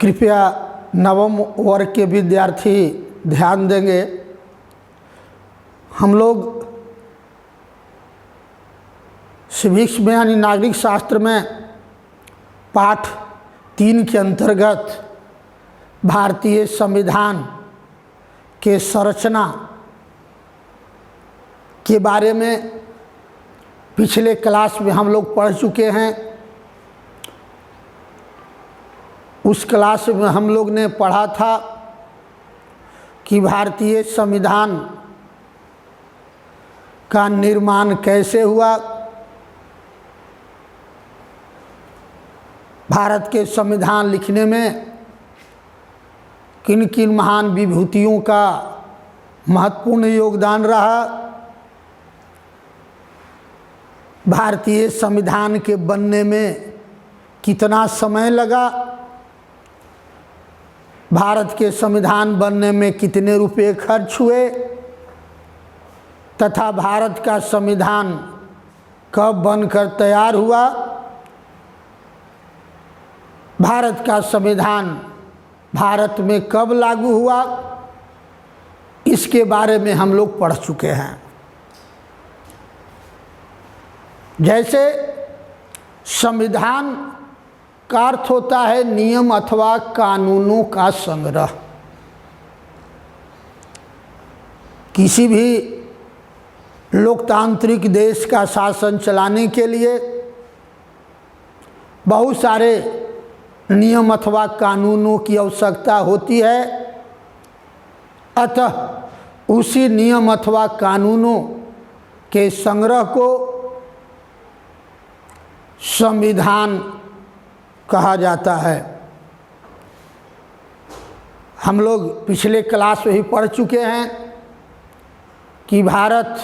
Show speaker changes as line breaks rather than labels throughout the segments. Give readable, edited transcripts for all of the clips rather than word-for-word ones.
कृपया नवम वर्ग के विद्यार्थी ध्यान देंगे। हम लोग सिविक्स में यानी नागरिक शास्त्र में पाठ 3 के अंतर्गत भारतीय संविधान के संरचना के बारे में पिछले क्लास में हम लोग पढ़ चुके हैं। उस क्लास में हम लोग ने पढ़ा था कि भारतीय संविधान का निर्माण कैसे हुआ, भारत के संविधान लिखने में किन किन महान विभूतियों का महत्वपूर्ण योगदान रहा, भारतीय संविधान के बनने में कितना समय लगा, भारत के संविधान बनने में कितने रुपए खर्च हुए तथा भारत का संविधान कब बनकर तैयार हुआ, भारत का संविधान भारत में कब लागू हुआ, इसके बारे में हम लोग पढ़ चुके हैं। जैसे संविधान का अर्थ होता है नियम अथवा कानूनों का संग्रह। किसी भी लोकतांत्रिक देश का शासन चलाने के लिए बहुत सारे नियम अथवा कानूनों की आवश्यकता होती है। अतः उसी नियम अथवा कानूनों के संग्रह को संविधान कहा जाता है। हम लोग पिछले क्लास में ही पढ़ चुके हैं कि भारत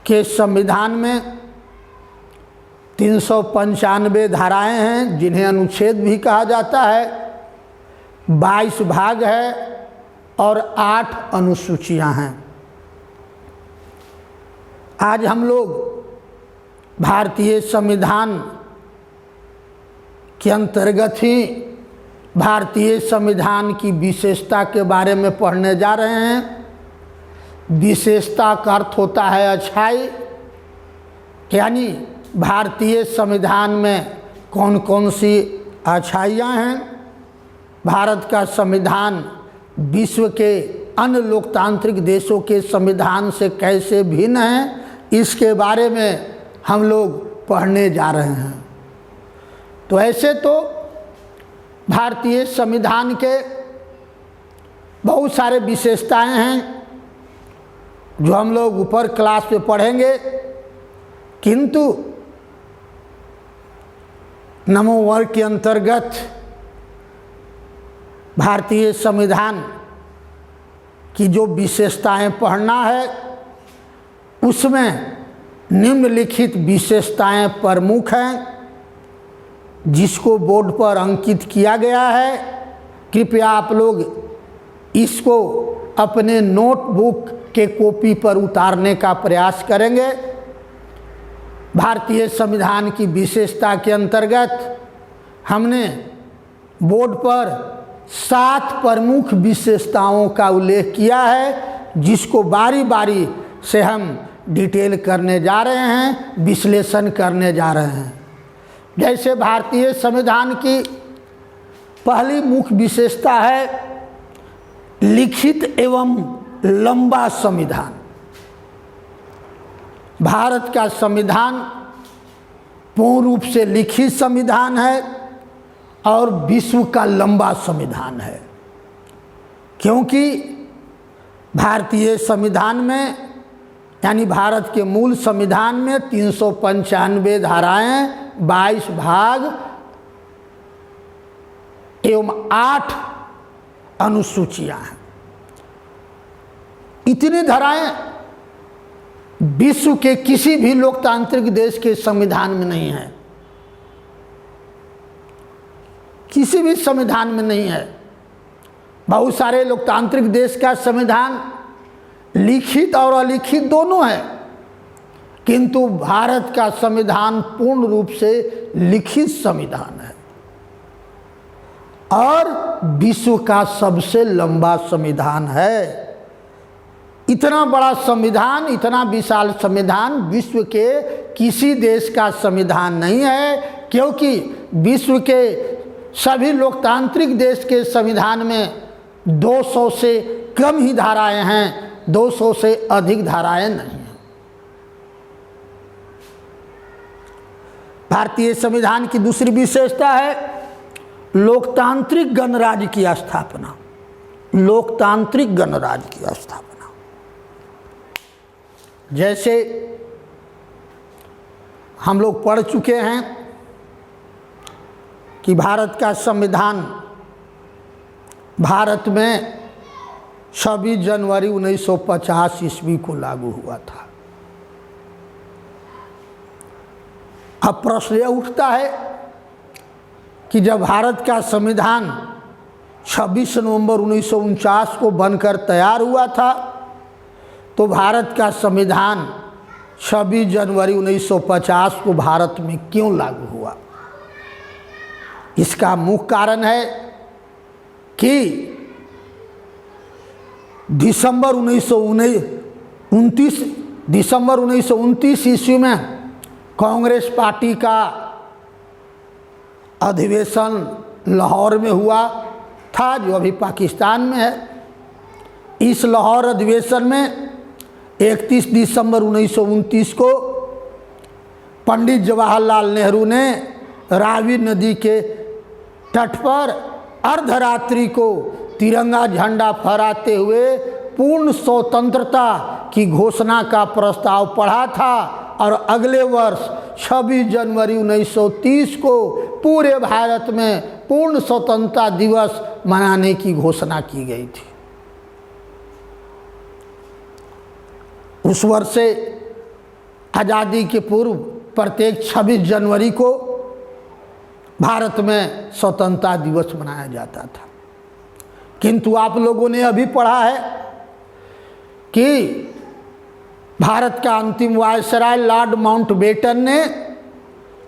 के संविधान में 395 धाराएं हैं जिन्हें अनुच्छेद भी कहा जाता है, 22 भाग है और 8 अनुसूचियां हैं। आज हम लोग भारतीय संविधान के अंतर्गत ही भारतीय संविधान की विशेषता के बारे में पढ़ने जा रहे हैं। विशेषता का अर्थ होता है अच्छाई, यानी भारतीय संविधान में कौन कौन सी अच्छाइयाँ हैं, भारत का संविधान विश्व के अन्य लोकतांत्रिक देशों के संविधान से कैसे भिन्न है, इसके बारे में हम लोग पढ़ने जा रहे हैं। तो ऐसे तो भारतीय संविधान के बहुत सारे विशेषताएं हैं जो हम लोग ऊपर क्लास में पढ़ेंगे, किंतु नवम वर्ग के अंतर्गत भारतीय संविधान की जो विशेषताएं पढ़ना है उसमें निम्नलिखित विशेषताएं प्रमुख हैं जिसको बोर्ड पर अंकित किया गया है। कृपया आप लोग इसको अपने नोटबुक के कॉपी पर उतारने का प्रयास करेंगे। भारतीय संविधान की विशेषता के अंतर्गत हमने बोर्ड पर 7 प्रमुख विशेषताओं का उल्लेख किया है जिसको बारी बारी से हम डिटेल करने जा रहे हैं, विश्लेषण करने जा रहे हैं। जैसे भारतीय संविधान की पहली मुख्य विशेषता है लिखित एवं लंबा संविधान। भारत का संविधान पूर्ण रूप से लिखित संविधान है और विश्व का लंबा संविधान है, क्योंकि भारतीय संविधान में यानी भारत के मूल संविधान में 395 धाराएं, 22 भाग एवं 8 अनुसूचियां हैं। इतनी धाराएं विश्व के किसी भी लोकतांत्रिक देश के संविधान में नहीं है, किसी भी संविधान में नहीं है। बहुत सारे लोकतांत्रिक देश का संविधान लिखित और अलिखित दोनों है, किंतु भारत का संविधान पूर्ण रूप से लिखित संविधान है। और विश्व का सबसे लंबा संविधान है। इतना बड़ा संविधान, इतना विशाल संविधान विश्व के किसी देश का संविधान नहीं है, क्योंकि विश्व के सभी लोकतांत्रिक देश के संविधान में 200 से कम ही धाराएं हैं, 200 से अधिक धाराएं नहीं हैं। भारतीय संविधान की दूसरी विशेषता है लोकतांत्रिक गणराज्य की स्थापना। लोकतांत्रिक गणराज्य की स्थापना, जैसे हम लोग पढ़ चुके हैं कि भारत का संविधान भारत में 26 जनवरी 1950 ईस्वी को लागू हुआ था। अब प्रश्न यह उठता है कि जब भारत का संविधान 26 नवंबर 1949 को बनकर तैयार हुआ था, तो भारत का संविधान 26 जनवरी 1950 को भारत में क्यों लागू हुआ? इसका मुख्य कारण है कि दिसंबर 1929 ईस्वी में कांग्रेस पार्टी का अधिवेशन लाहौर में हुआ था, जो अभी पाकिस्तान में है। इस लाहौर अधिवेशन में 31 दिसंबर 1929 को पंडित जवाहरलाल नेहरू ने रावी नदी के तट पर अर्धरात्रि को तिरंगा झंडा फहराते हुए पूर्ण स्वतंत्रता की घोषणा का प्रस्ताव पढ़ा था, और अगले वर्ष 26 जनवरी 1930 को पूरे भारत में पूर्ण स्वतंत्रता दिवस मनाने की घोषणा की गई थी। उस वर्ष से आज़ादी के पूर्व प्रत्येक 26 जनवरी को भारत में स्वतंत्रता दिवस मनाया जाता था। किंतु आप लोगों ने अभी पढ़ा है कि भारत का अंतिम वायसराय लॉर्ड माउंटबेटन ने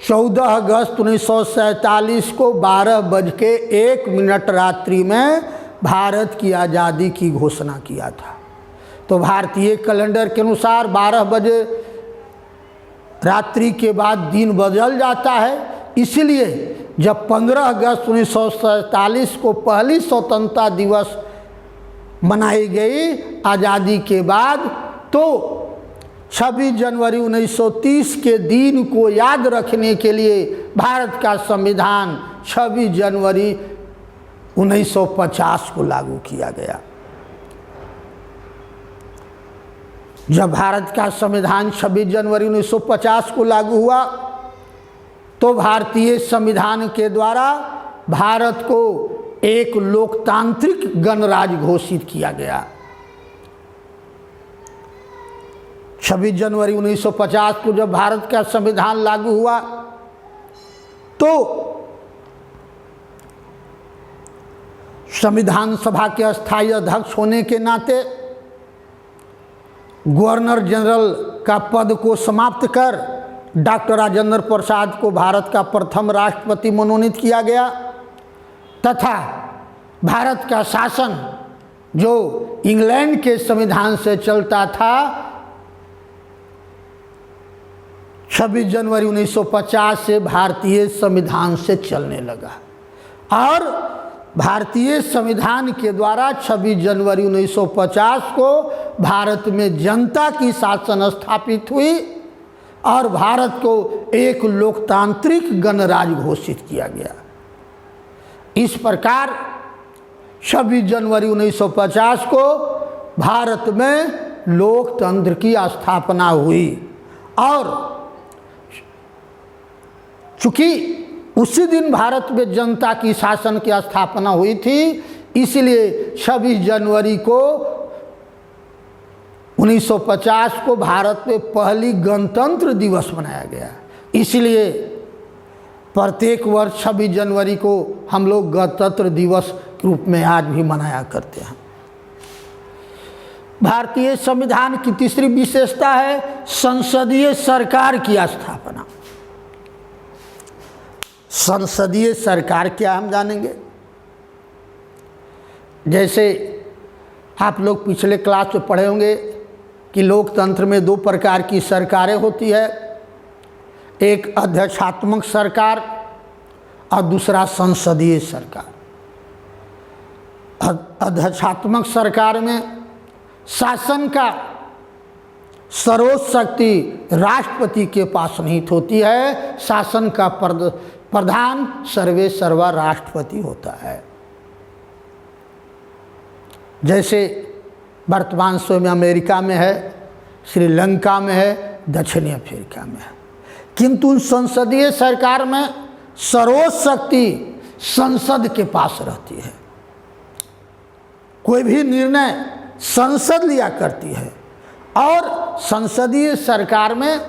14 अगस्त 1947 को 12:01 रात्रि में भारत की आज़ादी की घोषणा किया था। तो भारतीय कैलेंडर के अनुसार 12 बजे रात्रि के बाद दिन बदल जाता है, इसलिए जब 15 अगस्त 1947 को पहली स्वतंत्रता दिवस मनाई गई आज़ादी के बाद, तो 26 जनवरी 1930 के दिन को याद रखने के लिए भारत का संविधान 26 जनवरी 1950 को लागू किया गया। जब भारत का संविधान 26 जनवरी 1950 को लागू हुआ, तो भारतीय संविधान के द्वारा भारत को एक लोकतांत्रिक गणराज्य घोषित किया गया। 26 जनवरी 1950 को जब भारत का संविधान लागू हुआ, तो संविधान सभा के अस्थायी अध्यक्ष होने के नाते गवर्नर जनरल का पद को समाप्त कर डॉक्टर राजेंद्र प्रसाद को भारत का प्रथम राष्ट्रपति मनोनीत किया गया, तथा भारत का शासन जो इंग्लैंड के संविधान से चलता था 26 जनवरी 1950 से भारतीय संविधान से चलने लगा। और भारतीय संविधान के द्वारा 26 जनवरी 1950 को भारत में जनता की शासन स्थापित हुई और भारत को एक लोकतांत्रिक गणराज्य घोषित किया गया। इस प्रकार 26 जनवरी 1950 को भारत में लोकतंत्र की स्थापना हुई, और चूँकि उसी दिन भारत में जनता की शासन की स्थापना हुई थी, इसलिए 26 जनवरी को 1950 को भारत में पहली गणतंत्र दिवस मनाया गया। इसलिए प्रत्येक वर्ष 26 जनवरी को हम लोग गणतंत्र दिवस के रूप में आज भी मनाया करते हैं। भारतीय संविधान की तीसरी विशेषता है संसदीय सरकार की स्थापना। संसदीय सरकार क्या हम जानेंगे। जैसे आप लोग पिछले क्लास में पढ़े होंगे कि लोकतंत्र में दो प्रकार की सरकारें होती है, एक अध्यक्षात्मक सरकार और दूसरा संसदीय सरकार। अध्यक्षात्मक सरकार में शासन का सर्वोच्च शक्ति राष्ट्रपति के पास निहित होती है। शासन का प्रधान सर्वे सर्वा राष्ट्रपति होता है। जैसे वर्तमान समय में अमेरिका में है, श्रीलंका में है, दक्षिणी अफ्रीका में है। किंतु संसदीय सरकार में सर्वोच्च शक्ति संसद के पास रहती है। कोई भी निर्णय संसद लिया करती है और संसदीय सरकार में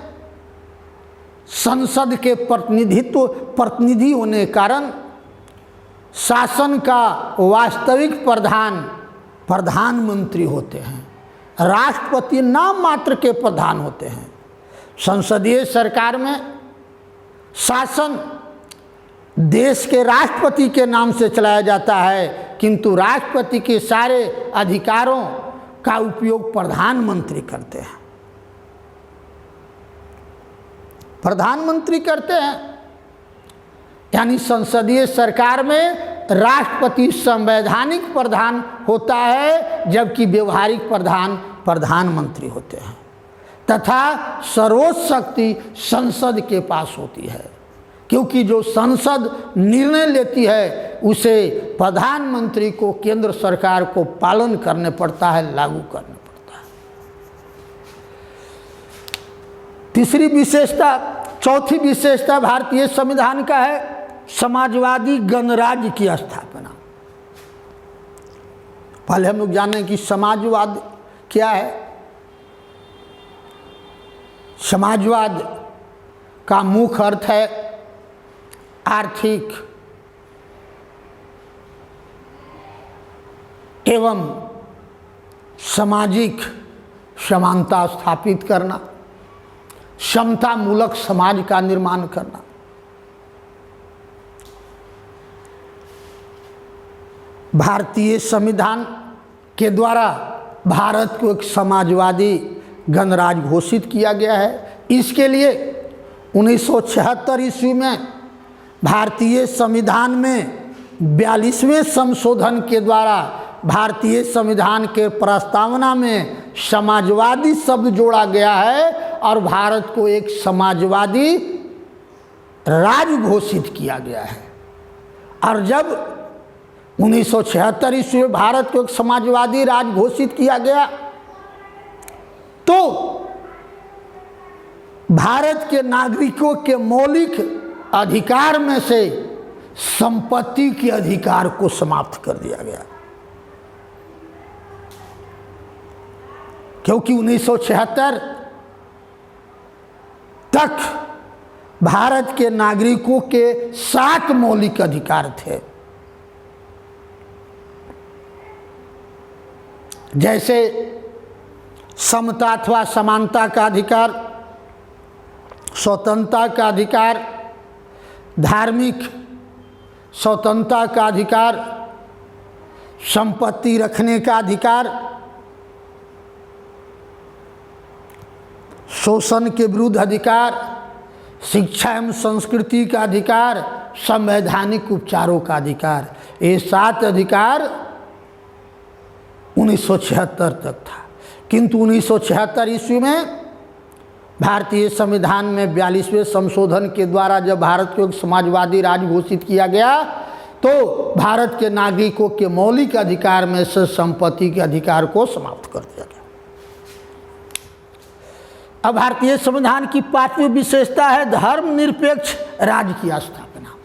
संसद के प्रतिनिधि होने के कारण शासन का वास्तविक प्रधानमंत्री होते हैं। राष्ट्रपति नाम मात्र के प्रधान होते हैं। संसदीय सरकार में शासन देश के राष्ट्रपति के नाम से चलाया जाता है, किंतु राष्ट्रपति के सारे अधिकारों का उपयोग प्रधानमंत्री करते हैं। प्रधानमंत्री करते हैं, यानी संसदीय सरकार में राष्ट्रपति संवैधानिक प्रधान होता है, जबकि व्यवहारिक प्रधान प्रधानमंत्री होते हैं। तथा सर्वोच्च शक्ति संसद के पास होती है, क्योंकि जो संसद निर्णय लेती है उसे प्रधानमंत्री को केंद्र सरकार को पालन करने पड़ता है, लागू करना पड़ता है। तीसरी विशेषता, चौथी विशेषता भारतीय संविधान का है समाजवादी गणराज्य की स्थापना। पहले हम लोग जाने कि समाजवाद क्या है। समाजवाद का मुख्य अर्थ है आर्थिक एवं सामाजिक समानता स्थापित करना, समता मूलक समाज का निर्माण करना। भारतीय संविधान के द्वारा भारत को एक समाजवादी गणराज्य घोषित किया गया है। इसके लिए 1976 ईस्वी में भारतीय संविधान में 42वें संशोधन के द्वारा भारतीय संविधान के प्रस्तावना में समाजवादी शब्द जोड़ा गया है और भारत को एक समाजवादी राज्य घोषित किया गया है। और जब 1976 ईस्वी में भारत को एक समाजवादी राज्य घोषित किया गया तो भारत के नागरिकों के मौलिक अधिकार में से संपत्ति के अधिकार को समाप्त कर दिया गया, क्योंकि 1976 तक भारत के नागरिकों के 7 मौलिक अधिकार थे। जैसे समता अथवा समानता का अधिकार, स्वतंत्रता का अधिकार, धार्मिक स्वतंत्रता का अधिकार, संपत्ति रखने का अधिकार, शोषण के विरुद्ध अधिकार, शिक्षा एवं संस्कृति का अधिकार, संवैधानिक उपचारों का अधिकार। ये 7 अधिकार 1976 तक था। किंतु 1976 ईस्वी में भारतीय संविधान में 42वें संशोधन के द्वारा जब भारत को एक समाजवादी राज्य घोषित किया गया तो भारत के नागरिकों के मौलिक अधिकार में से संपत्ति के अधिकार को समाप्त कर दिया गया। अब भारतीय संविधान की 5वीं विशेषता है धर्मनिरपेक्ष राज्य की स्थापना।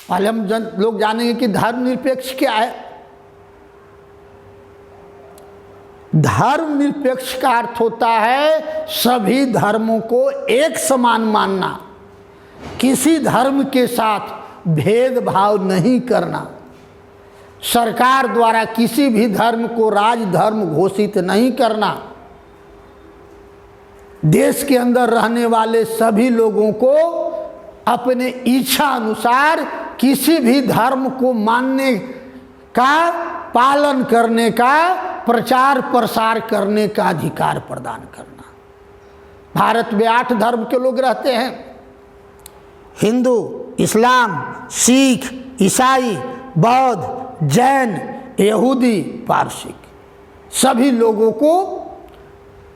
पहले हम लोग जानेंगे कि धर्मनिरपेक्ष क्या है। धर्मनिरपेक्ष का अर्थ होता है सभी धर्मों को एक समान मानना, किसी धर्म के साथ भेदभाव नहीं करना, सरकार द्वारा किसी भी धर्म को राजधर्म घोषित नहीं करना, देश के अंदर रहने वाले सभी लोगों को अपने इच्छा अनुसार किसी भी धर्म को मानने का पालन करने का, प्रचार प्रसार करने का अधिकार प्रदान करना। भारत में 8 धर्म के लोग रहते हैं, हिंदू, इस्लाम, सिख, ईसाई, बौद्ध, जैन, यहूदी, पारसिक। सभी लोगों को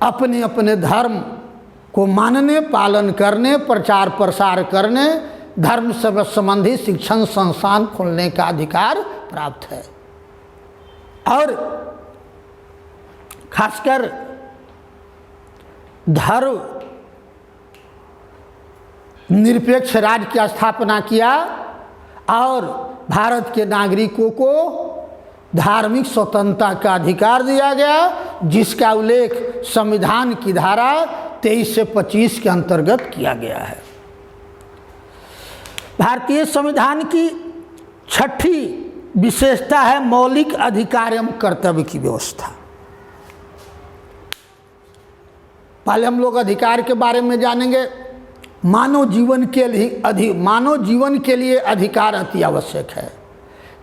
अपने अपने धर्म को मानने, पालन करने, प्रचार प्रसार करने, धर्म से संबंधी शिक्षण संस्थान खोलने का अधिकार प्राप्त है। और खासकर धर्म निरपेक्ष राज्य की स्थापना किया और भारत के नागरिकों को धार्मिक स्वतंत्रता का अधिकार दिया गया, जिसका उल्लेख संविधान की धारा 23 से 25 के अंतर्गत किया गया है। भारतीय संविधान की 6ठी विशेषता है मौलिक अधिकार एवं कर्तव्य की व्यवस्था। पहले हम लोग अधिकार के बारे में जानेंगे। मानव जीवन के लिए अधिकार अति आवश्यक है,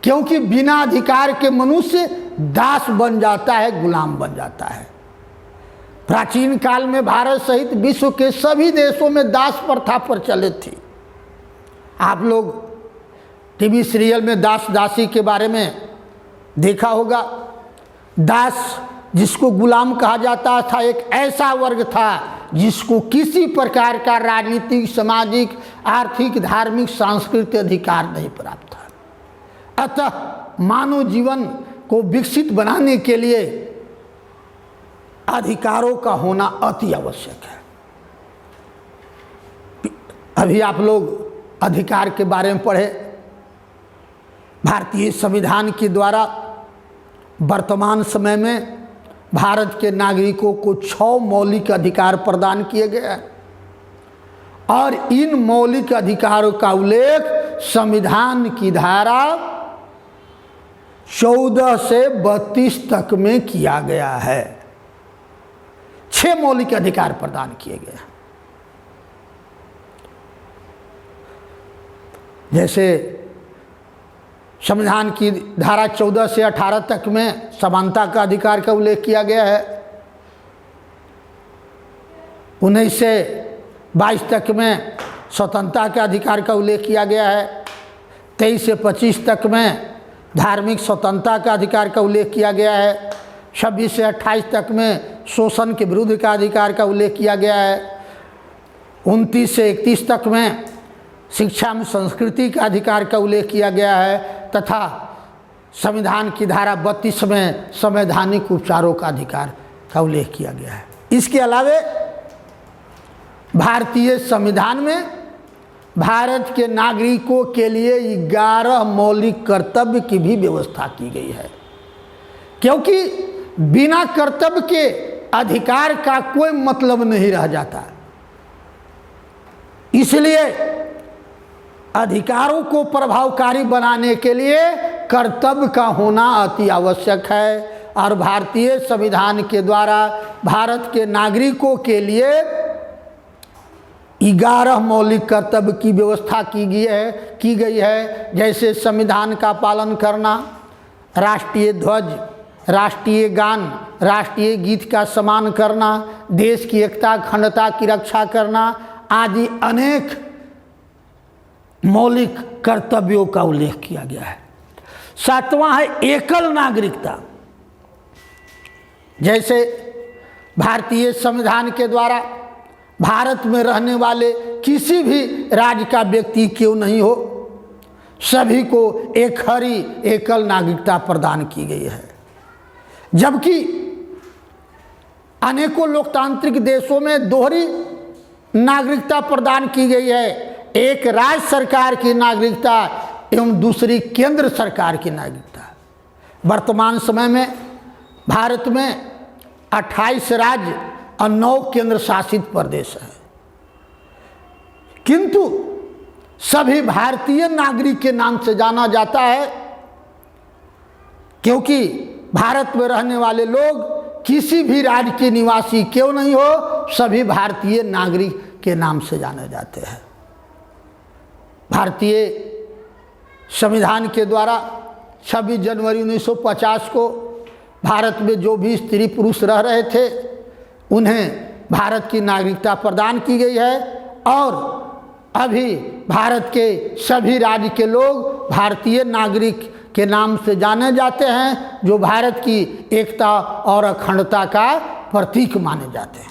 क्योंकि बिना अधिकार के मनुष्य दास बन जाता है, गुलाम बन जाता है। प्राचीन काल में भारत सहित विश्व के सभी देशों में दास प्रथा प्रचलित थी। आप लोग टीवी सीरियल में दास दासी के बारे में देखा होगा। दास जिसको गुलाम कहा जाता था, एक ऐसा वर्ग था जिसको किसी प्रकार का राजनीतिक, सामाजिक, आर्थिक, धार्मिक, सांस्कृतिक अधिकार नहीं प्राप्त था। अतः मानव जीवन को विकसित बनाने के लिए अधिकारों का होना अति आवश्यक है। अभी आप लोग अधिकार के बारे में पढ़े। भारतीय संविधान के द्वारा वर्तमान समय में भारत के नागरिकों को 6 मौलिक अधिकार प्रदान किए गए हैं और इन मौलिक अधिकारों का उल्लेख संविधान की धारा 14 से 32 तक में किया गया है। 6 मौलिक अधिकार प्रदान किए गए हैं। जैसे संविधान की धारा 14 से 18 तक में समानता का अधिकार का उल्लेख किया गया है। 19 से 22 तक में स्वतंत्रता के अधिकार का उल्लेख किया गया है। 23 से 25 तक में धार्मिक स्वतंत्रता का अधिकार का उल्लेख किया गया है। 26 से 28 तक में शोषण के विरुद्ध का अधिकार का उल्लेख किया गया है। 29 से 31 तक में शिक्षा में संस्कृति का अधिकार का उल्लेख किया गया है तथा संविधान की धारा 32 में संवैधानिक उपचारों का अधिकार का उल्लेख किया गया है। इसके अलावे भारतीय संविधान में भारत के नागरिकों के लिए 11 मौलिक कर्तव्य की भी व्यवस्था की गई है, क्योंकि बिना कर्तव्य के अधिकार का कोई मतलब नहीं रह जाता। इसलिए अधिकारों को प्रभावकारी बनाने के लिए कर्तव्य का होना अति आवश्यक है और भारतीय संविधान के द्वारा भारत के नागरिकों के लिए 11 मौलिक कर्तव्य की व्यवस्था की गई है। जैसे संविधान का पालन करना, राष्ट्रीय ध्वज, राष्ट्रीय गान, राष्ट्रीय गीत का सम्मान करना, देश की एकता अखंडता की रक्षा करना आदि अनेक मौलिक कर्तव्यों का उल्लेख किया गया है। 7वां है एकल नागरिकता। जैसे भारतीय संविधान के द्वारा भारत में रहने वाले किसी भी राज्य का व्यक्ति क्यों नहीं हो, सभी को एक खरी एकल नागरिकता प्रदान की गई है। जबकि अनेकों लोकतांत्रिक देशों में दोहरी नागरिकता प्रदान की गई है, एक राज्य सरकार की नागरिकता एवं दूसरी केंद्र सरकार की नागरिकता। वर्तमान समय में भारत में 28 राज्य और 9 केंद्र शासित प्रदेश है, किंतु सभी भारतीय नागरिक के नाम से जाना जाता है, क्योंकि भारत में रहने वाले लोग किसी भी राज्य के निवासी क्यों नहीं हो, सभी भारतीय नागरिक के नाम से जाने जाते हैं। भारतीय संविधान के द्वारा 26 जनवरी 1950 को भारत में जो भी स्त्री पुरुष रह रहे थे उन्हें भारत की नागरिकता प्रदान की गई है और अभी भारत के सभी राज्य के लोग भारतीय नागरिक के नाम से जाने जाते हैं, जो भारत की एकता और अखंडता का प्रतीक माने जाते हैं।